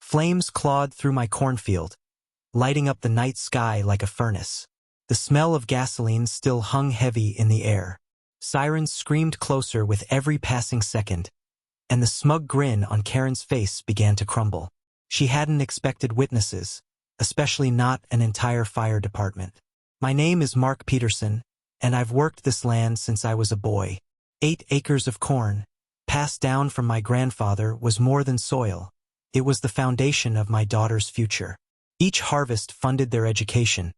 Flames clawed through my cornfield, lighting up the night sky like a furnace. The smell of gasoline still hung heavy in the air. Sirens screamed closer with every passing second, and the smug grin on Karen's face began to crumble. She hadn't expected witnesses, especially not an entire fire department. My name is Mark Peterson, and I've worked this land since I was a boy. 8 acres of corn, passed down from my grandfather, was more than soil. It was the foundation of my daughter's future. Each harvest funded their education,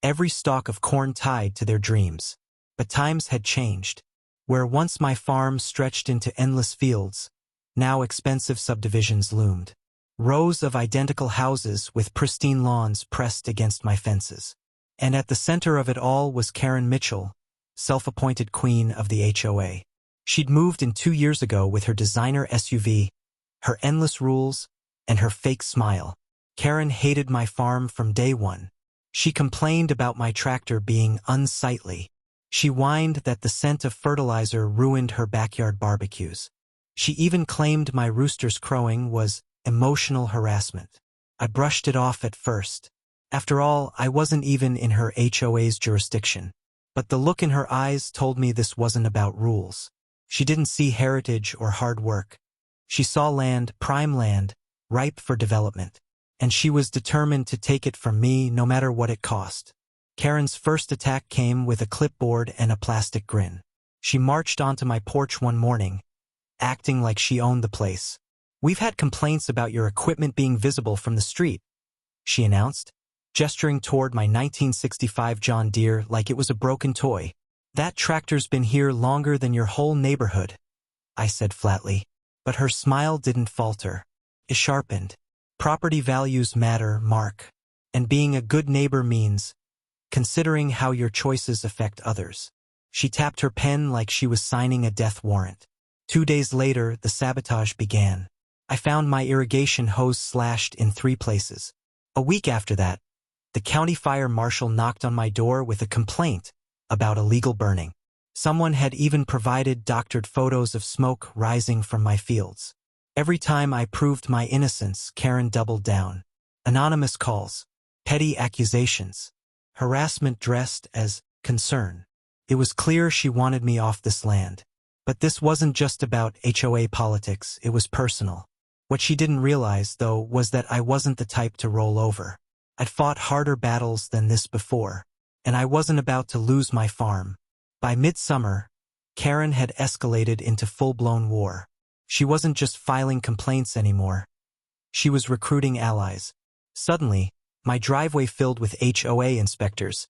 every stalk of corn tied to their dreams. But times had changed. Where once my farm stretched into endless fields, now expensive subdivisions loomed. Rows of identical houses with pristine lawns pressed against my fences. And at the center of it all was Karen Mitchell, self-appointed queen of the HOA. She'd moved in 2 years ago with her designer SUV, her endless rules, and her fake smile. Karen hated my farm from day one. She complained about my tractor being unsightly. She whined that the scent of fertilizer ruined her backyard barbecues. She even claimed my rooster's crowing was emotional harassment. I brushed it off at first. After all, I wasn't even in her HOA's jurisdiction. But the look in her eyes told me this wasn't about rules. She didn't see heritage or hard work. She saw land, prime land, ripe for development. And she was determined to take it from me no matter what it cost. Karen's first attack came with a clipboard and a plastic grin. She marched onto my porch one morning, acting like she owned the place. "We've had complaints about your equipment being visible from the street," she announced, gesturing toward my 1965 John Deere like it was a broken toy. "That tractor's been here longer than your whole neighborhood," I said flatly. But her smile didn't falter. It sharpened. "Property values matter, Mark. And being a good neighbor means considering how your choices affect others." She tapped her pen like she was signing a death warrant. 2 days later, the sabotage began. I found my irrigation hose slashed in 3 places. A week after that, the county fire marshal knocked on my door with a complaint about illegal burning. Someone had even provided doctored photos of smoke rising from my fields. Every time I proved my innocence, Karen doubled down. Anonymous calls, petty accusations, harassment dressed as concern. It was clear she wanted me off this land. But this wasn't just about HOA politics, it was personal. What she didn't realize, though, was that I wasn't the type to roll over. I'd fought harder battles than this before, and I wasn't about to lose my farm. By midsummer, Karen had escalated into full-blown war. She wasn't just filing complaints anymore. She was recruiting allies. Suddenly, my driveway filled with HOA inspectors,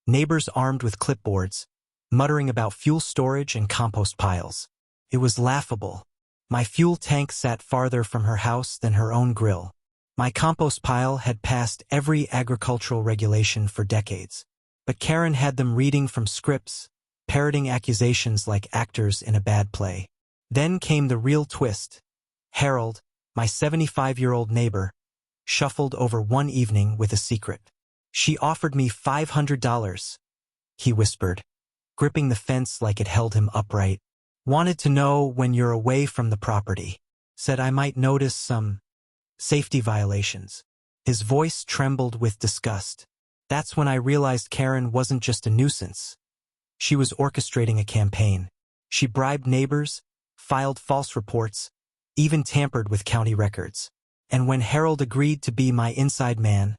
neighbors armed with clipboards, muttering about fuel storage and compost piles. It was laughable. My fuel tank sat farther from her house than her own grill. My compost pile had passed every agricultural regulation for decades. But Karen had them reading from scripts, parroting accusations like actors in a bad play. Then came the real twist. Harold, my 75-year-old neighbor, shuffled over one evening with a secret. "She offered me $500, he whispered, gripping the fence like it held him upright. "Wanted to know when you're away from the property. Said I might notice some safety violations." His voice trembled with disgust. That's when I realized Karen wasn't just a nuisance. She was orchestrating a campaign. She bribed neighbors, filed false reports, even tampered with county records. And when Harold agreed to be my inside man,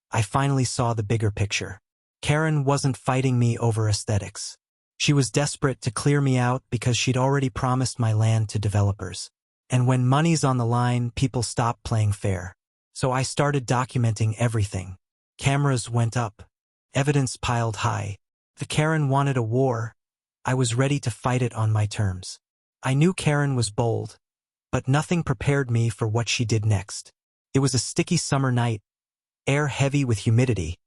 I finally saw the bigger picture. Karen wasn't fighting me over aesthetics. She was desperate to clear me out because she'd already promised my land to developers. And when money's on the line, people stop playing fair. So I started documenting everything. Cameras went up. Evidence piled high. If Karen wanted a war, I was ready to fight it on my terms. I knew Karen was bold, but nothing prepared me for what she did next. It was a sticky summer night, air heavy with humidity,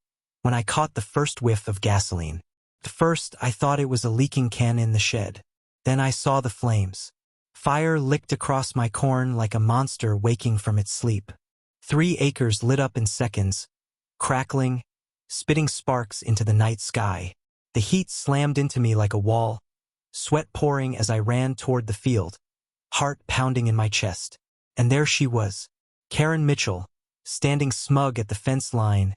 when I caught the first whiff of gasoline. At first, I thought it was a leaking can in the shed. Then I saw the flames. Fire licked across my corn like a monster waking from its sleep. 3 acres lit up in seconds, crackling, spitting sparks into the night sky. The heat slammed into me like a wall, sweat pouring as I ran toward the field, heart pounding in my chest. And there she was, Karen Mitchell, standing smug at the fence line,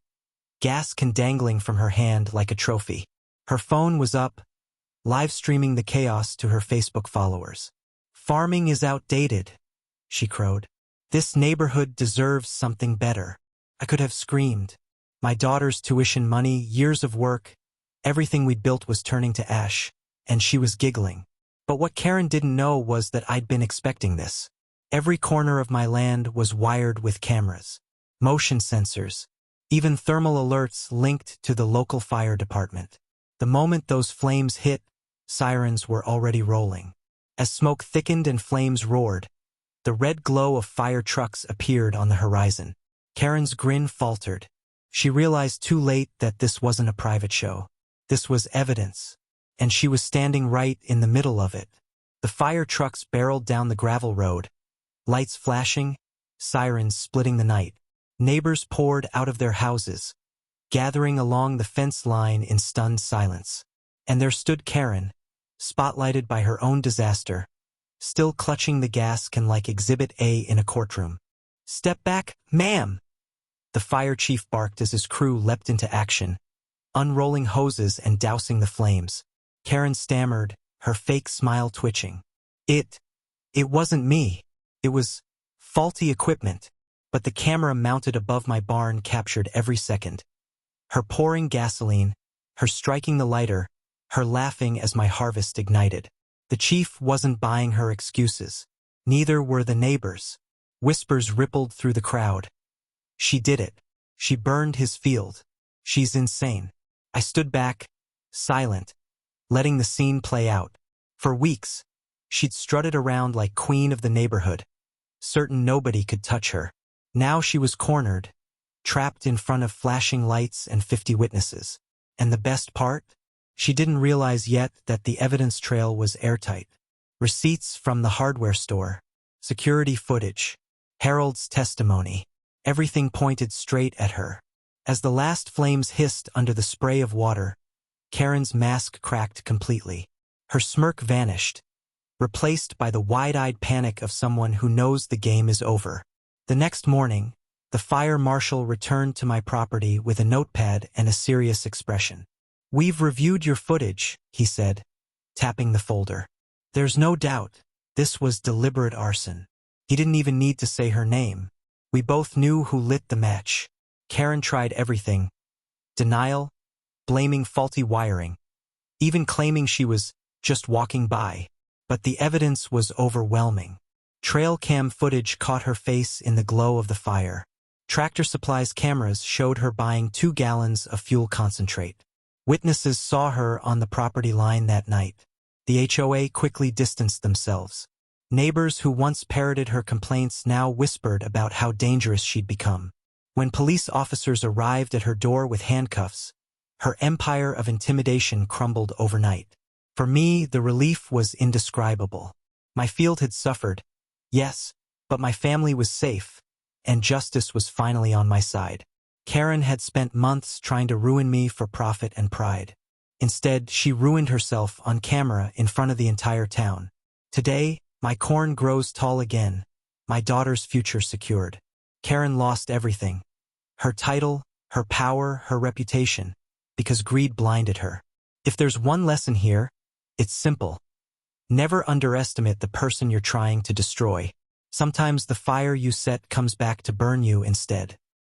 gas can dangling from her hand like a trophy. Her phone was up, live streaming the chaos to her Facebook followers. "Farming is outdated," she crowed. "This neighborhood deserves something better." I could have screamed. My daughter's tuition money, years of work, everything we'd built was turning to ash, and she was giggling. But what Karen didn't know was that I'd been expecting this. Every corner of my land was wired with cameras, motion sensors, even thermal alerts linked to the local fire department. The moment those flames hit, sirens were already rolling. As smoke thickened and flames roared, the red glow of fire trucks appeared on the horizon. Karen's grin faltered. She realized too late that this wasn't a private show. This was evidence, and she was standing right in the middle of it. The fire trucks barreled down the gravel road, lights flashing, sirens splitting the night. Neighbors poured out of their houses, gathering along the fence line in stunned silence. And there stood Karen, spotlighted by her own disaster, still clutching the gas can like Exhibit A in a courtroom. "Step back, ma'am!" The fire chief barked as his crew leapt into action, unrolling hoses and dousing the flames. Karen stammered, her fake smile twitching. It wasn't me. It was faulty equipment, but the camera mounted above my barn captured every second. Her pouring gasoline, her striking the lighter, her laughing as my harvest ignited. The chief wasn't buying her excuses. Neither were the neighbors. Whispers rippled through the crowd. "She did it. She burned his field. She's insane." I stood back, silent, letting the scene play out. For weeks, she'd strutted around like queen of the neighborhood, certain nobody could touch her. Now she was cornered, trapped in front of flashing lights and 50 witnesses. And the best part? She didn't realize yet that the evidence trail was airtight. Receipts from the hardware store, security footage, Harold's testimony, everything pointed straight at her. As the last flames hissed under the spray of water, Karen's mask cracked completely. Her smirk vanished, replaced by the wide-eyed panic of someone who knows the game is over. The next morning, the fire marshal returned to my property with a notepad and a serious expression. "We've reviewed your footage," he said, tapping the folder. "There's no doubt, this was deliberate arson." He didn't even need to say her name. We both knew who lit the match. Karen tried everything. Denial, blaming faulty wiring, even claiming she was just walking by. But the evidence was overwhelming. Trail cam footage caught her face in the glow of the fire. Tractor Supply's cameras showed her buying 2 gallons of fuel concentrate. Witnesses saw her on the property line that night. The HOA quickly distanced themselves. Neighbors who once parroted her complaints now whispered about how dangerous she'd become. When police officers arrived at her door with handcuffs, her empire of intimidation crumbled overnight. For me, the relief was indescribable. My field had suffered, yes, but my family was safe, and justice was finally on my side. Karen had spent months trying to ruin me for profit and pride. Instead, she ruined herself on camera in front of the entire town. Today, my corn grows tall again, my daughter's future secured. Karen lost everything. Her title, her power, her reputation, because greed blinded her. If there's one lesson here, it's simple. Never underestimate the person you're trying to destroy. Sometimes the fire you set comes back to burn you instead.